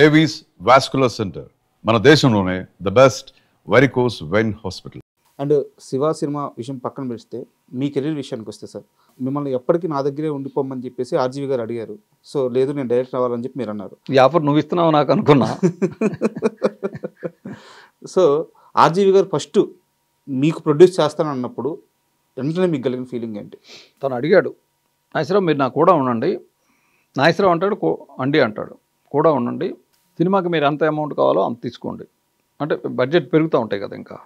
Avis vascular centre మన దేశంలోనే the best varicose vein hospital. And Shiva cinema విషయం పక్కన పెడితే మీ కెరీర్ విషయానికి వస్తే సార్, మిమ్మల్ని ఎప్పటికీ నా దగ్గరే ఉండిపోమని చెప్పేసి ఆర్జీవి గారు అడిగారు. సో లేదు నేను డైరెక్టర్ అవ్వాలని చెప్పి మీరు అన్నారు. ఈ ఆఫర్ నువ్వు ఇస్తున్నావు నాకు అనుకున్నా. సో ఆర్జీవి గారు ఫస్ట్ మీకు ప్రొడ్యూస్ చేస్తానన్నప్పుడు వెంటనే మీకు కలిగిన ఫీలింగ్ ఏంటి? తను అడిగాడు, నాగేశ్వరరావు మీరు నాకు కూడా ఉండండి. నాగేశ్వరరావు అంటాడు అండి అంటాడు, కూడా ఉండండి, సినిమాకి మీరు ఎంత అమౌంట్ కావాలో అంత తీసుకోండి. అంటే బడ్జెట్ పెరుగుతూ ఉంటాయి కదా, ఇంకా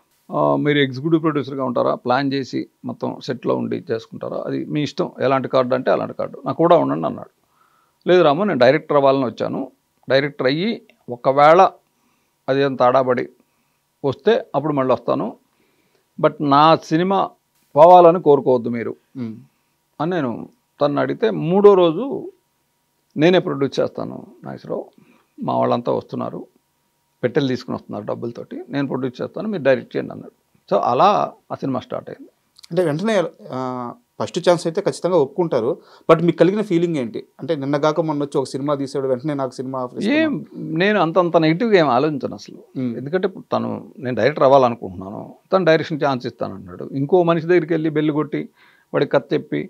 మీరు ఎగ్జిక్యూటివ్ ప్రొడ్యూసర్గా ఉంటారా, ప్లాన్ చేసి మొత్తం సెట్లో ఉండి చేసుకుంటారా, అది మీ ఇష్టం, ఎలాంటి కార్డు అంటే అలాంటి కార్డు, నాకు కూడా ఉండండి అన్నాడు. లేదు రాము, నేను డైరెక్టర్ అవ్వాలని వచ్చాను, డైరెక్టర్ అయ్యి ఒకవేళ అది ఎంత ఆడాబడి వస్తే అప్పుడు మళ్ళీ వస్తాను, బట్ నా సినిమా పోవాలని కోరుకోవద్దు మీరు అని నేను తను అడిగితే, మూడో రోజు నేనే ప్రొడ్యూస్ చేస్తాను నాగేశ్వరరావు, మా వాళ్ళంతా వస్తున్నారు, పెట్టెలు తీసుకుని వస్తున్నారు డబ్బులతోటి, నేను ప్రొడ్యూస్ చేస్తాను, మీరు డైరెక్ట్ చేయండి అన్నాడు. సో అలా ఆ సినిమా స్టార్ట్ అయింది. అంటే వెంటనే ఫస్ట్ ఛాన్స్ అయితే ఖచ్చితంగా ఒప్పుకుంటారు, బట్ మీకు కలిగిన ఫీలింగ్ ఏంటి? అంటే నిన్నగాక మొన్న వచ్చి ఒక సినిమా తీసాడు, వెంటనే నాకు సినిమా ఆఫర్. ఏం నేను అంత నెగిటివ్గా ఏం ఆలోచించాను అసలు. ఎందుకంటే తను నేను డైరెక్టర్ అవ్వాలనుకుంటున్నాను, తను డైరెక్షన్ ఛాన్స్ ఇస్తానన్నాడు. ఇంకో మనిషి దగ్గరికి వెళ్ళి బెల్లు కొట్టి వాడికి కథ చెప్పి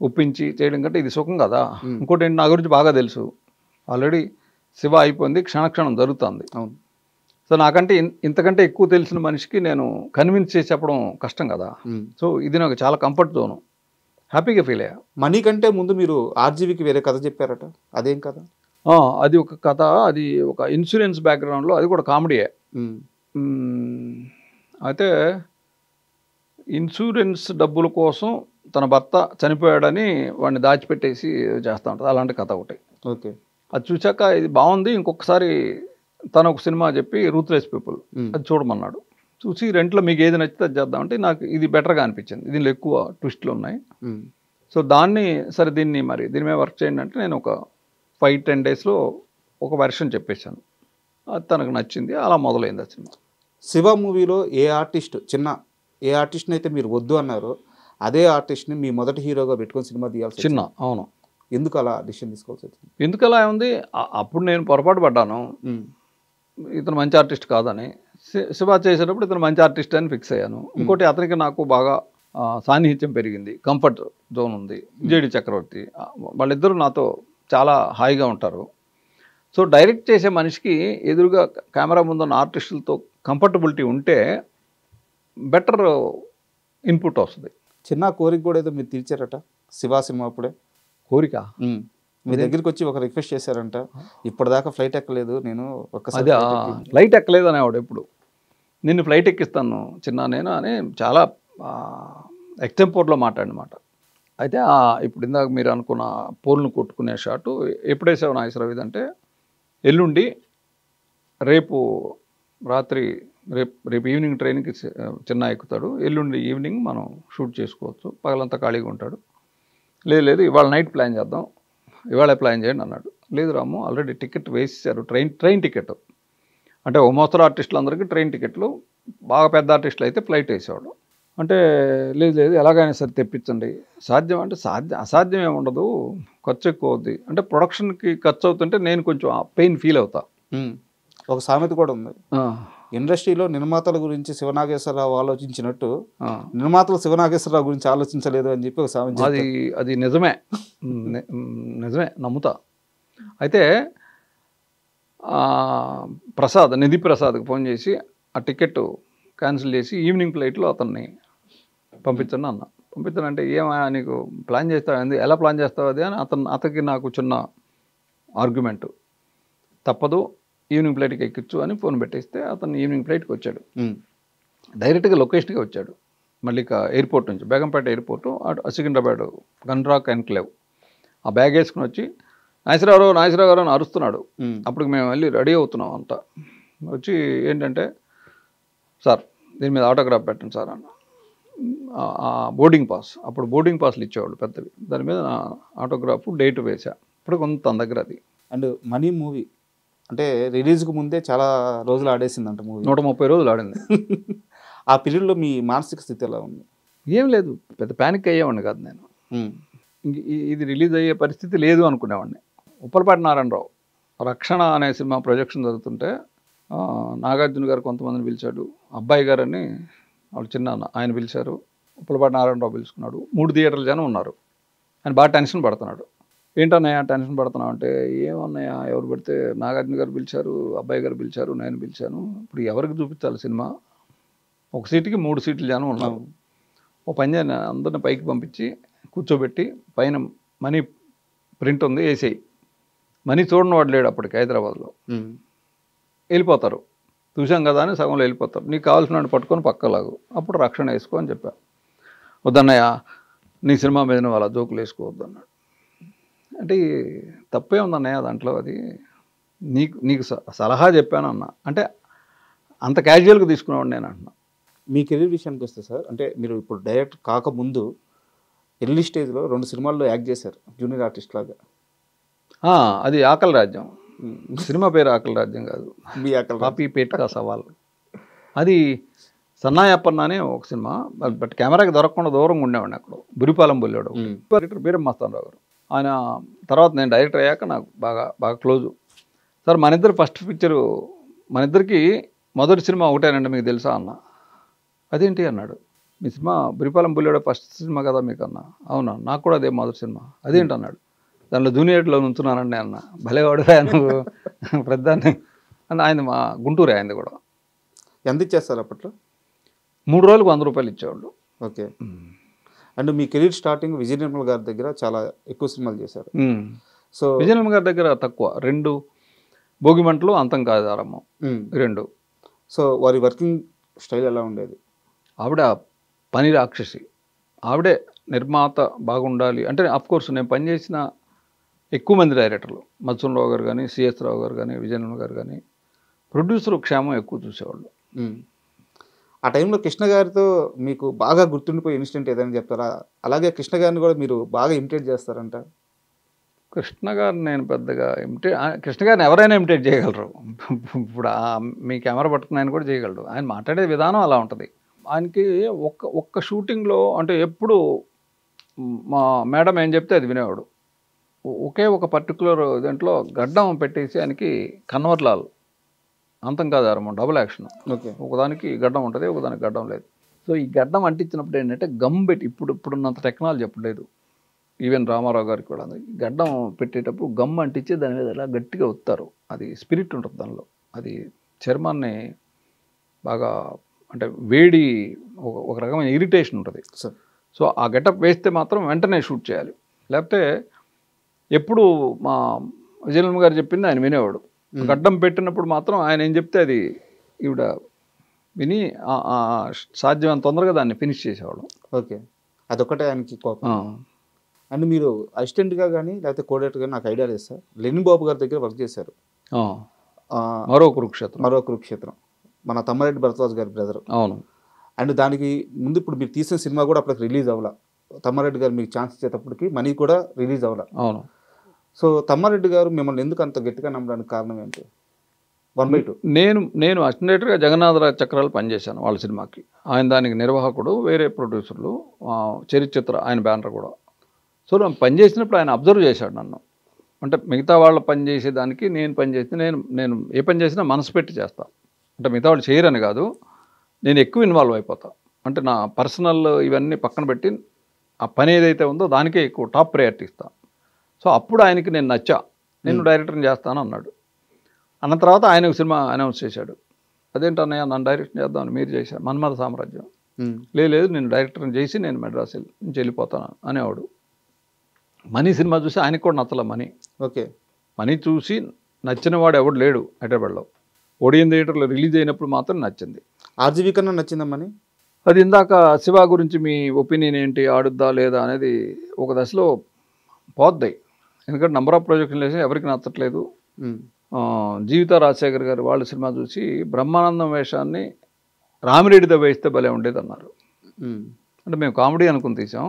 ఒప్పించి చేయడం కంటే ఇది సుఖం కదా. ఇంకోటి ఏంటి, నా గురించి బాగా తెలుసు, ఆల్రెడీ శివ అయిపోయింది, క్షణక్షణం జరుగుతుంది. అవును. సో నాకంటే ఇంతకంటే ఎక్కువ తెలిసిన మనిషికి నేను కన్విన్స్ చేసి చెప్పడం కష్టం కదా. సో ఇది నాకు చాలా కంఫర్ట్ జోను, హ్యాపీగా ఫీల్ అయ్యా. మనీ కంటే ముందు మీరు ఆర్జీవికి వేరే కథ చెప్పారట, అదేం కథ? అది ఒక కథ, అది ఒక ఇన్సూరెన్స్ బ్యాక్గ్రౌండ్లో, అది కూడా కామెడీయే. అయితే ఇన్సూరెన్స్ డబ్బుల కోసం తన భర్త చనిపోయాడని వాడిని దాచిపెట్టేసి చేస్తూ ఉంటుంది, అలాంటి కథ ఒకటి. ఓకే. అది చూశాక ఇది బాగుంది, ఇంకొకసారి తను ఒక సినిమా చెప్పి రూత్లెస్ పీపుల్ అది చూడమన్నాడు. చూసి రెంట్లో మీకు ఏది నచ్చితే అది చేద్దామంటే నాకు ఇది బెటర్గా అనిపించింది, దీనిలో ఎక్కువ ట్విస్ట్లు ఉన్నాయి. సో దాన్ని సరే దీన్ని మరి దీని మీద వర్క్ చేయండి అంటే నేను ఒక 5-10 డేస్లో ఒక వెర్షన్ చెప్పేశాను, అది తనకు నచ్చింది, అలా మొదలైంది ఆ సినిమా. శివ మూవీలో ఏ ఆర్టిస్ట్ని అయితే మీరు వద్దు అన్నారో అదే ఆర్టిస్ట్ని మీ మొదటి హీరోగా పెట్టుకొని సినిమా తీయాల్సి చిన్న. అవును. ఎందుకు అలా డిసిషన్ తీసుకోవాల్సి వచ్చింది? ఎందుకు అలా ఉంది, అప్పుడు నేను పొరపాటు పడ్డాను, ఇతను మంచి ఆర్టిస్ట్ కాదని. శివ చేసేటప్పుడు ఇతను మంచి ఆర్టిస్ట్ అని ఫిక్స్ అయ్యాను. ఇంకోటి అతనికి నాకు బాగా సాన్నిహిత్యం పెరిగింది, కంఫర్ట్ జోన్ ఉంది. జేడి చక్రవర్తి, వాళ్ళిద్దరూ నాతో చాలా హాయిగా ఉంటారు. సో డైరెక్ట్ చేసే మనిషికి ఎదురుగా కెమెరా ముందున్న ఆర్టిస్టులతో కంఫర్టబిలిటీ ఉంటే బెటర్ ఇన్పుట్ వస్తుంది. చిన్న కోరిక కూడా ఏదో మీరు తీర్చారట శివ సినిమా అప్పుడే. కోరిక? మీ దగ్గరికి వచ్చి ఒక రిక్వెస్ట్ చేశారంట, ఇప్పటిదాకా ఫ్లైట్ ఎక్కలేదు, నేను ఒక్కసారి ఫ్లైట్ ఎక్కలేదు అనేవాడు ఎప్పుడు. నిన్ను ఫ్లైట్ ఎక్కిస్తాను చిన్న నేను అని చాలా ఎక్స్టెంపోర్ట్లో మాట్లాడినమాట. అయితే ఇప్పుడు ఇందాక మీరు అనుకున్న పోల్ను కొట్టుకునే షాటు ఎప్పుడు వేసావు నాగేశ్వరరావు ఇదంటే, ఎల్లుండి రేపు రాత్రి రేపు ఈవినింగ్ ట్రైన్కి చిన్న ఎక్కుతాడు, ఎల్లుండి ఈవినింగ్ మనం షూట్ చేసుకోవచ్చు, పగలంతా ఖాళీగా ఉంటాడు. లేదు ఇవాళ నైట్ ప్లాన్ చేద్దాం, ఇవాళ ప్లాన్ చేయండి అన్నాడు. లేదు రాము, ఆల్రెడీ టికెట్ వేసేసారు, ట్రైన్ టికెట్. అంటే ఓ మోస్తరు ఆర్టిస్టులు అందరికీ ట్రైన్ టికెట్లు, బాగా పెద్ద ఆర్టిస్టులు అయితే ఫ్లైట్ వేసేవాడు. అంటే లేదు ఎలాగైనా సరే తెప్పించండి. సాధ్యం అంటే అసాధ్యం ఏమి ఉండదు, ఖర్చు ఎక్కువ అవుద్ది అంటే, ప్రొడక్షన్కి ఖర్చు అవుతుంటే నేను కొంచెం పెయిన్ ఫీల్ అవుతా. ఒక సామెత కూడా ఉంది, ఇండస్ట్రీలో నిర్మాతల గురించి శివనాగేశ్వరరావు ఆలోచించినట్టు నిర్మాతలు శివనాగేశ్వరరావు గురించి ఆలోచించలేదు అని చెప్పి ఒక సామెత. అది నిజమే, నమ్ముతా. అయితే నిధి ప్రసాద్కి ఫోన్ చేసి ఆ టికెట్ క్యాన్సిల్ చేసి ఈవినింగ్ ఫ్లైట్లో అతన్ని పంపించండి అన్న. పంపించానంటే ఏమా నీకు ప్లాన్ చేస్తావు, ఎలా ప్లాన్ చేస్తావు అది అని అతనికి నాకు చిన్న ఆర్గ్యుమెంట్. తప్పదు, ఈవినింగ్ ఫ్లైట్కి ఎక్కించు అని ఫోన్ పెట్టేస్తే అతను ఈవినింగ్ ఫ్లైట్కి వచ్చాడు. డైరెక్ట్గా లొకేషన్కి వచ్చాడు, మళ్ళీ ఎయిర్పోర్ట్ నుంచి, బేగంపేట ఎయిర్పోర్టు, సికింద్రాబాద్ గన్రాక్ ఎన్క్లేవ్. ఆ బ్యాగ్ వేసుకుని వచ్చి నాగేశ్వరరావు గారు అని అరుస్తున్నాడు. అప్పుడు మేము వెళ్ళి రెడీ అవుతున్నాం అంతా. వచ్చి ఏంటంటే, సార్ దీని మీద ఆటోగ్రాఫ్ పెట్టండి సార్ అన్న. బోర్డింగ్ పాస్, అప్పుడు బోర్డింగ్ పాస్లు ఇచ్చేవాళ్ళు పెద్దవి, దాని మీద నా ఆటోగ్రాఫ్ డేట్ వేసా. ఇప్పుడు కొంత తన దగ్గర అది. అండ్ మనీ మూవీ అంటే రిలీజ్కి ముందే చాలా రోజులు ఆడేసిందంట మూవీ, 130 రోజులు ఆడింది. ఆ పీరియడ్లో మీ మానసిక స్థితి ఎలా ఉంది? ఏం లేదు, పెద్ద ప్యానిక్ అయ్యేవాడిని కాదు నేను. ఇది రిలీజ్ అయ్యే పరిస్థితి లేదు అనుకునేవాడిని. ఉప్పలపాటి నారాయణరావు రక్షణ అనే సినిమా ప్రొజెక్షన్ జరుగుతుంటే నాగార్జున గారు కొంతమందిని పిలిచాడు, అబ్బాయి గారని వాళ్ళు చిన్న అన్న ఆయన పిలిచారు, ఉప్పలపాటి నారాయణరావు పిలుచుకున్నాడు. 3 థియేటర్లు జనం ఉన్నారు. ఆయన బాగా టెన్షన్ పడుతున్నాడు. ఏంటన్నయ్య టెన్షన్ పడుతున్నావు అంటే, ఏమన్నయ్య ఎవరు పెడితే నాగార్జున గారు పిలిచారు, అబ్బాయి గారు పిలిచారు, నేను పిలిచాను, ఇప్పుడు ఎవరికి చూపించాలి సినిమా, ఒక సీటుకి 3 సీట్లు జనం ఉన్నారు. ఓ పని చేయని అందరిని పైకి పంపించి కూర్చోబెట్టి పైన మనీ ప్రింట్ ఉంది వేసేయి, మనీ చూడని వాడు లేడు అప్పటికి హైదరాబాద్లో, వెళ్ళిపోతారు, చూసాం కదా అని సగంలో వెళ్ళిపోతారు, నీకు కావాల్సిన వాడిని పట్టుకొని పక్కలాగు, అప్పుడు రక్షణ వేసుకో అని చెప్పా. వద్దన్నయ్య నీ సినిమా మీద వాళ్ళ జోకులు వేసుకోవద్దు అన్నాడు. అంటే తప్పే ఉందన్నయ్య దాంట్లో, అది నీకు సలహా చెప్పాను అన్న. అంటే అంత క్యాజువల్గా తీసుకునేవాడు నేను అంటున్నా. మీ కెరీర్ విషయానికి వస్తే సార్, అంటే మీరు ఇప్పుడు డైరెక్ట్ కాకముందు ఎర్లీ స్టేజ్లో 2 సినిమాల్లో యాక్ట్ చేశారు జూనియర్ ఆర్టిస్ట్ లాగా. అది ఆకలి రాజ్యం, సినిమా పేరు ఆకలి రాజ్యం కాదు, మీ ఆకలి కాపీ పేట్కా సవాల్. అది సన్నాయప్పన్న అని ఒక సినిమా, బట్ కెమెరాకి దొరకకుండా దూరంగా ఉండేవాడిని అక్కడ, బురిపాలెం బొల్లాడు డైరెక్టర్ బీరం మస్తానరావు గారు. ఆయన తర్వాత నేను డైరెక్టర్ అయ్యాక నాకు బాగా క్లోజు. సార్ మన ఇద్దరు ఫస్ట్ పిక్చరు, మన ఇద్దరికి మొదటి సినిమా ఒకటేనండి మీకు తెలుసా అన్న. అదేంటి అన్నాడు, మీ సినిమా బురిపాలెం బొల్లాడు ఫస్ట్ సినిమా కదా మీకు అన్న. అవునా, నాకు కూడా అదే మొదటి సినిమా. అదేంటి అన్నాడు, దానిలో జూనియర్లో నుంచున్నానండి అన్న. భలేవాడు నువ్వు ప్రధాన్ని అని. ఆయన మా గుంటూరు ఆయనది కూడా. ఎంత ఇచ్చేస్తారు అప్పట్లో? 3 రోజులకు 100 రూపాయలు ఇచ్చేవాళ్ళు. ఓకే. అండ్ మీ కెరీర్ స్టార్టింగ్ విజయ నిర్మల్ గారి దగ్గర చాలా ఎక్కువ సినిమాలు చేశారు. సో విజయ నిర్మల్ గారి దగ్గర తక్కువ, 2 భోగిమంటలు, అంతం కాదు ఆరంభం, 2. సో వారి వర్కింగ్ స్టైల్ ఎలా ఉండేది? ఆవిడ పని రాక్షసి, ఆవిడే నిర్మాత బాగుండాలి అంటే. అఫ్కోర్స్ నేను పనిచేసిన ఎక్కువ మంది డైరెక్టర్లు, మత్సూన్ గారు కానీ, సిఎస్ రావు గారు కానీ, విజయ నిర్మల్ గారు కానీ, ప్రొడ్యూసర్ క్షేమం ఎక్కువ చూసేవాళ్ళు. ఆ టైంలో కృష్ణ గారితో మీకు బాగా గుర్తుండిపోయే ఇన్సిడెంట్ ఏదైనా చెప్తారా? అలాగే కృష్ణ గారిని కూడా మీరు బాగా ఇమిటేట్ చేస్తారంట. కృష్ణ గారిని నేను పెద్దగా కృష్ణ గారిని ఎవరైనా ఇమిటేట్ చేయగలరు. ఇప్పుడు మీ కెమెరా పట్టుకుని ఆయన కూడా చేయగలరు. ఆయన మాట్లాడే విధానం అలా ఉంటుంది. ఆయనకి ఒక్క షూటింగ్లో అంటే ఎప్పుడు మా మేడం ఏం చెప్తే అది వినేవాడు. ఒకే ఒక పర్టికులర్ దాంట్లో గడ్డం పెట్టేసి ఆయనకి కన్వర్లాల్, అంతం కాదు ఆరంభం, డబుల్ యాక్షన్. ఓకే. ఒకదానికి గడ్డం ఉంటుంది, ఒకదానికి గడ్డం లేదు. సో ఈ గడ్డం అంటించినప్పుడు ఏంటంటే గమ్ పెట్టి, ఇప్పుడున్నంత టెక్నాలజీ ఎప్పుడు లేదు, ఈవెన్ రామారావు గారికి కూడా గడ్డం పెట్టేటప్పుడు గమ్ అంటించి దాని మీద ఎలా గట్టిగా వస్తారు. అది స్పిరిట్ ఉంటుంది దానిలో, అది చర్మాన్ని బాగా అంటే వేడి, ఒక రకమైన ఇరిటేషన్ ఉంటుంది. సో ఆ గెటప్ వేస్తే మాత్రం వెంటనే షూట్ చేయాలి, లేకపోతే ఎప్పుడు మా విజయలమ్మ గారు చెప్పింది ఆయన వినేవాడు. గడ్డం పెట్టినప్పుడు మాత్రం ఆయన ఏం చెప్తే అది ఈవిడ విని సాధ్యమైనంత తొందరగా దాన్ని ఫినిష్ చేసేవాడు. ఓకే. అదొకటే ఆయనకి కోపం. అండ్ మీరు అసిస్టెంట్గా కానీ లేకపోతే కోఆర్డినేటర్ కానీ నాకు ఐడియా లేదు సార్, లెనిన్ బాబు గారి దగ్గర వర్క్ చేశారు. మరో కురుక్షేత్రం మన తమ్మారెడ్డి భరద్వాజ్ గారి బ్రదర్. అవును. అండ్ దానికి ముందు ఇప్పుడు మీరు తీసిన సినిమా కూడా అప్పటికి రిలీజ్ అవ్వాల. తమ్మారెడ్డి గారు మీకు ఛాన్స్ ఇచ్చేటప్పటికి మనీ కూడా రిలీజ్ అవ్వాల. అవును. సో తమ్మారెడ్డి గారు మిమ్మల్ని ఎందుకు అంత గట్టిగా నమ్మడానికి కారణం ఏంటి? 1/2 నేను అసిస్టెంట్గా జగన్నాథరావు చక్రాలు పనిచేశాను వాళ్ళ సినిమాకి. ఆయన దానికి నిర్వాహకుడు, వేరే ప్రొడ్యూసర్లు, చరిత్ర ఆయన బ్యానర్ కూడా. సో నేను పనిచేసినప్పుడు ఆయన అబ్జర్వ్ చేశాడు నన్ను. అంటే మిగతా వాళ్ళ పని చేసేదానికి నేను పనిచేస్తే నేను ఏ పని చేసినా మనసు పెట్టి చేస్తాను. అంటే మిగతా వాళ్ళు చేయరని కాదు, నేను ఎక్కువ ఇన్వాల్వ్ అయిపోతాను. అంటే నా పర్సనల్ ఇవన్నీ పక్కన పెట్టి ఆ పని ఏదైతే ఉందో దానికే ఎక్కువ టాప్ ప్రయారిటీ ఇస్తాను. సో అప్పుడు ఆయనకి నేను నచ్చా, నేను డైరెక్టర్ని చేస్తాను అన్నాడు. అన్న తర్వాత ఆయన ఒక సినిమా అనౌన్స్ చేశాడు. అదేంటన్నయ్య నన్ను డైరెక్షన్ చేద్దామని మీరు చేశారు, మన్మథ సామ్రాజ్యం. లేదు నేను డైరెక్టర్ని చేసి నేను మెడ్రాస్ నుంచి వెళ్ళిపోతాను అనేవాడు. మనీ సినిమా చూసి ఆయనకు కూడా నచ్చలే మనీ. ఓకే. మనీ చూసి నచ్చిన వాడు ఎవడు లేడు హైదరాబాద్లో. ఓడియన్ థియేటర్లో రిలీజ్ అయినప్పుడు మాత్రం నచ్చింది. ఆర్జీవీ కన్నా నచ్చిందా మనీ? అది ఇందాక శివ గురించి మీ ఒపీనియన్ ఏంటి, ఆడుద్దా లేదా అనేది ఒక దశలో పోద్దాయి. ఎందుకంటే నంబర్ ఆఫ్ ప్రొజెక్షన్ వేసి ఎవరికి నచ్చట్లేదు. జీవిత రాజశేఖర్ గారు వాళ్ళ సినిమా చూసి బ్రహ్మానందం వేషాన్ని రామిరెడ్డితో వేస్తే భలే ఉండేది అన్నారు. అంటే మేము కామెడీ అనుకుని తీసాం,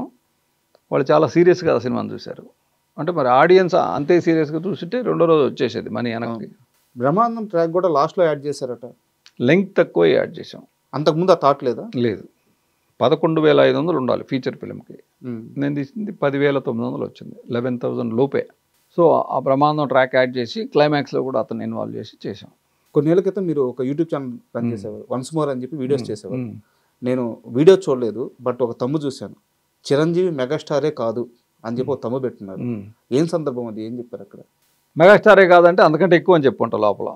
వాళ్ళు చాలా సీరియస్గా ఆ సినిమాని చూశారు. అంటే మరి ఆడియన్స్ అంతే సీరియస్గా చూస్తుంటే రెండో రోజు వచ్చేసేది మనీ వెనక్కి. బ్రహ్మానందం ట్రాక్ కూడా లాస్ట్లో యాడ్ చేశారట. లెంగ్త్ తక్కువ యాడ్ చేసాం. అంతకుముందు ఆ థాట్ లేదా? లేదు. 11,500 ఉండాలి ఫీచర్ ఫిలింకి. నేను తీసింది 10,900 వచ్చింది, 11,000 లోపే. సో సో ఆ బ్రహ్మానందం ట్రాక్ యాడ్ చేసి క్లైమాక్స్లో కూడా అతను ఇన్వాల్వ్ చేసి చేసాం. కొన్నేళ్ల క్రితం మీరు ఒక యూట్యూబ్ ఛానల్ రన్ చేసేవారు, వన్స్ మోర్ అని చెప్పి వీడియోస్ చేసేవారు. నేను వీడియో చూడలేదు, బట్ ఒక తమ్ము చూశాను, చిరంజీవి మెగాస్టారే కాదు అని చెప్పి ఒక తమ్ము పెట్టున్నారు. ఏం సందర్భం అది, ఏం చెప్పారు అక్కడ? మెగాస్టారే కాదంటే అంతకంటే ఎక్కువ అని చెప్పుకుంటా లోపల.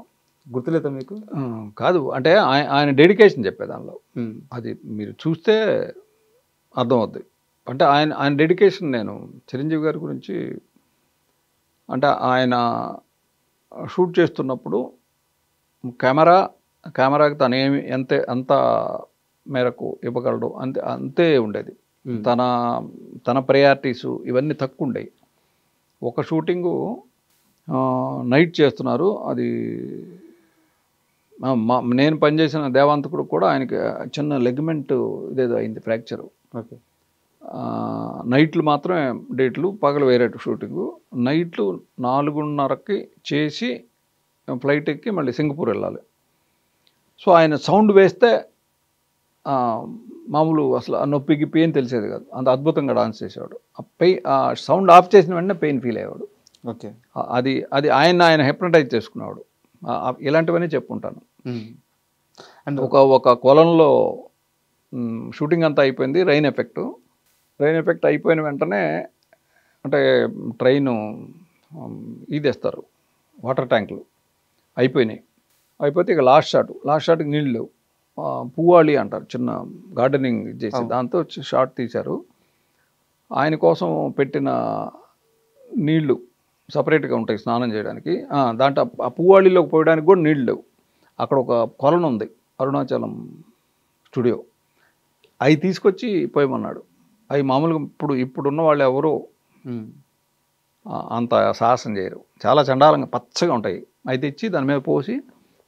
గుర్తులేదా మీకు? కాదు అంటే ఆయన డెడికేషన్ చెప్పే దానిలో, అది మీరు చూస్తే అర్థమవుద్ది. అంటే ఆయన డెడికేషన్, నేను చిరంజీవి గారి గురించి అంటే ఆయన షూట్ చేస్తున్నప్పుడు కెమెరాకి తను ఎంత మేరకు ఇవ్వగలడు అంతే ఉండేది. తన ప్రయారిటీసు ఇవన్నీ తక్కువ ఉండేవి. ఒక షూటింగు నైట్ చేస్తున్నారు, అది నేను పనిచేసిన దేవాంతకుడు కూడా ఆయనకి చిన్న లెగ్మెంట్ ఇదేదో అయింది, ఫ్రాక్చరు. ఓకే. నైట్లు మాత్రమే డేట్లు, పగలు వేరే షూటింగు. నైట్లు 4:30కి చేసి ఫ్లైట్ ఎక్కి మళ్ళీ సింగపూర్ వెళ్ళాలి. సో ఆయన సౌండ్ వేస్తే మామూలు అసలు ఆ నొప్పికి పెయిన్ తెలిసేది కాదు, అంత అద్భుతంగా డాన్స్ చేసేవాడు. ఆ సౌండ్ ఆఫ్ చేసిన వెంటనే పెయిన్ ఫీల్ అయ్యేవాడు. ఓకే. అది ఆయన హెప్నటైజ్ చేసుకునేవాడు. ఇలాంటివన్నీ చెప్పుకుంటాను. అండ్ ఒక కొలంలో షూటింగ్ అంతా అయిపోయింది, రైన్ ఎఫెక్ట్ అయిపోయిన వెంటనే అంటే ట్రైను ఇదేస్తారు, వాటర్ ట్యాంకులు అయిపోతే ఇక లాస్ట్ షాట్కి నీళ్ళు లేవు. పువ్వాళి అంటారు, చిన్న గార్డెనింగ్ చేసి దాంతో షాట్ తీశారు. ఆయన కోసం పెట్టిన నీళ్లు సపరేట్గా ఉంటాయి స్నానం చేయడానికి. దాంట్లో ఆ పువ్వాళిలోకి పోయడానికి కూడా నీళ్ళు లేవు. అక్కడ ఒక కొలను ఉంది, అరుణాచలం స్టూడియో, అవి తీసుకొచ్చి పోయమన్నాడు. అవి మామూలుగా ఇప్పుడున్న వాళ్ళు ఎవరో అంత సాహసం చేయరు, చాలా చండాలంగా పచ్చగా ఉంటాయి. అవి తెచ్చి దాని మీద పోసి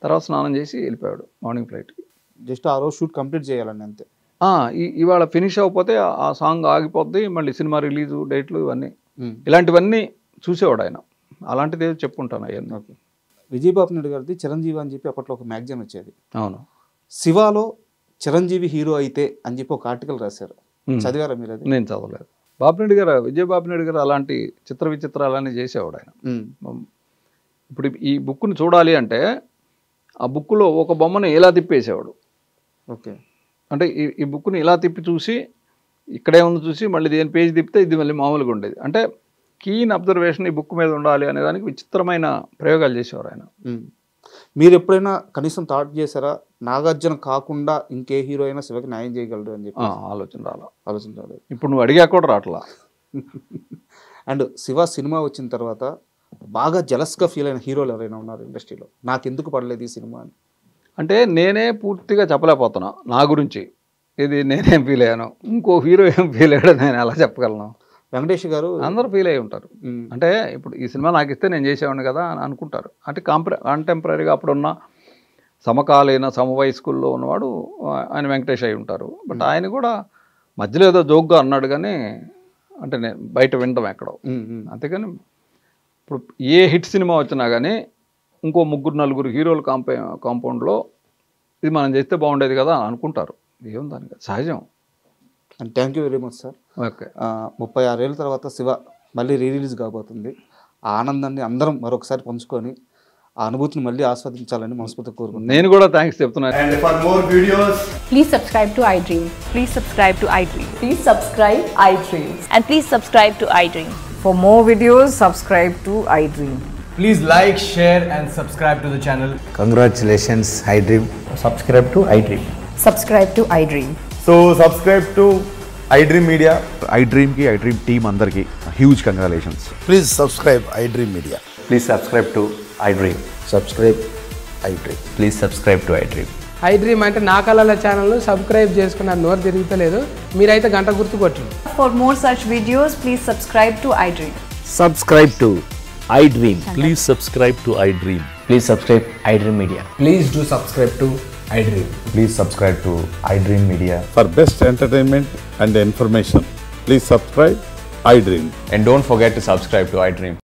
తర్వాత స్నానం చేసి వెళ్ళిపోయాడు మార్నింగ్ ఫ్లైట్కి. జస్ట్ ఆ రోజు షూట్ కంప్లీట్ చేయాలండి అంతే. ఇవాళ ఫినిష్ అయిపోతే ఆ సాంగ్ ఆగిపోద్ది, మళ్ళీ సినిమా రిలీజు డేట్లు ఇవన్నీ ఇలాంటివన్నీ చూసేవాడు ఆయన. అలాంటిది ఏదో చెప్పుకుంటాను అవన్నీ. ఓకే. విజయబాబు నాయుడు గారిది చిరంజీవి అని చెప్పి అప్పట్లో ఒక మ్యాగజైన్ వచ్చేది. అవును. శివాలో చిరంజీవి హీరో అయితే అని చెప్పి ఒక ఆర్టికల్ రాశారు, చదివారా మీరు అది? నేను చదవలేదు. విజయబాబు నాయుడు గారు అలాంటి చిత్ర విచిత్రాలన్నీ చేసేవాడు ఆయన. ఇప్పుడు ఈ బుక్ని చూడాలి అంటే ఆ బుక్లో ఒక బొమ్మను ఇలా తిప్పేసేవాడు. ఓకే. అంటే ఈ బుక్ని ఇలా తిప్పి చూసి ఇక్కడే ఉంది చూసి మళ్ళీ దేని పేజ్ తిప్పితే ఇది మళ్ళీ మామూలుగా ఉండేది. అంటే కీన్ అబ్జర్వేషన్ ఈ బుక్ మీద ఉండాలి అనే దానికి విచిత్రమైన ప్రయోగాలు చేసేవారు ఆయన. మీరు ఎప్పుడైనా కనీసం థాట్ చేశారా, నాగార్జున కాకుండా ఇంకే హీరో అయినా శివకి న్యాయం చేయగలరు అని చెప్పి? ఆలోచన రాలేదు. ఇప్పుడు నువ్వు అడిగా కూడా రావట్లా. అండ్ శివ సినిమా వచ్చిన తర్వాత బాగా జలస్గా ఫీల్ అయిన హీరోలు ఎవరైనా ఉన్నారు ఇండస్ట్రీలో, నాకు ఎందుకు పడలేదు ఈ సినిమా అని? అంటే నేనే పూర్తిగా చెప్పలేకపోతున్నా నా గురించి, ఇది నేనేం ఫీల్ అయ్యాను, ఇంకో హీరో ఏం ఫీల్ అయ్యాడో నేను ఎలా చెప్పగలను? వెంకటేష్ గారు అందరూ ఫీల్ అయ్యి ఉంటారు. అంటే ఇప్పుడు ఈ సినిమా నాకు ఇస్తే నేను చేసేవాడిని కదా అని అనుకుంటారు. అంటే కంటెంపరీగా అప్పుడున్న సమకాలీన సమవయస్కుల్లో ఉన్నవాడు ఆయన వెంకటేష్ అయి ఉంటారు. బట్ ఆయన కూడా మధ్యలో ఏదో జోక్గా అన్నాడు కానీ, అంటే నేను బయట వినడం ఎక్కడో. అంతేగాని ఇప్పుడు ఏ హిట్ సినిమా వచ్చినా కానీ ఇంకో 3-4 హీరోల కాంపౌండ్లో ఇది మనం చేస్తే బాగుండేది కదా అని అనుకుంటారు. ఏం దానికి సహజం. And thank you very much sir. Okay. 36 ఏళ్ళ తర్వాత శివ మళ్ళీ రిలీజ్ కాబోతుంది. ఆ ఆనందాన్ని అందరం మరొకసారి పంచుకొని ఆ అనుభూతిని మళ్ళీ ఆస్వాదించాలని మనస్ఫూర్తిగా కోరుకుంటున్నాను. నేను కూడా థ్యాంక్స్ చెప్తున్నాను. And for more videos, please subscribe to iDream. Please subscribe to iDream. Please subscribe iDream. And please subscribe to iDream. For more videos, subscribe to iDream. please like, share and subscribe to the channel. Congratulations, iDream. Subscribe to iDream. Subscribe to iDream. So subscribe to iDream Media. iDream ki iDream team andarki huge congratulations. Please subscribe iDream Media. Please subscribe to iDream. Subscribe iDream. Please subscribe to iDream. iDream అంటే నా కళల ఛానల్ను subscribe చేసుకున్న నోరు తిరుగుతలేదు, మీరైతే గంట గుర్తు కొట్టండి. For more such videos, please subscribe to iDream. Subscribe to iDream. Please subscribe to iDream. Please subscribe iDream Media. Please do subscribe to iDream. Please subscribe to iDream Media. For best entertainment and information, please subscribe iDream. And don't forget to subscribe to iDream.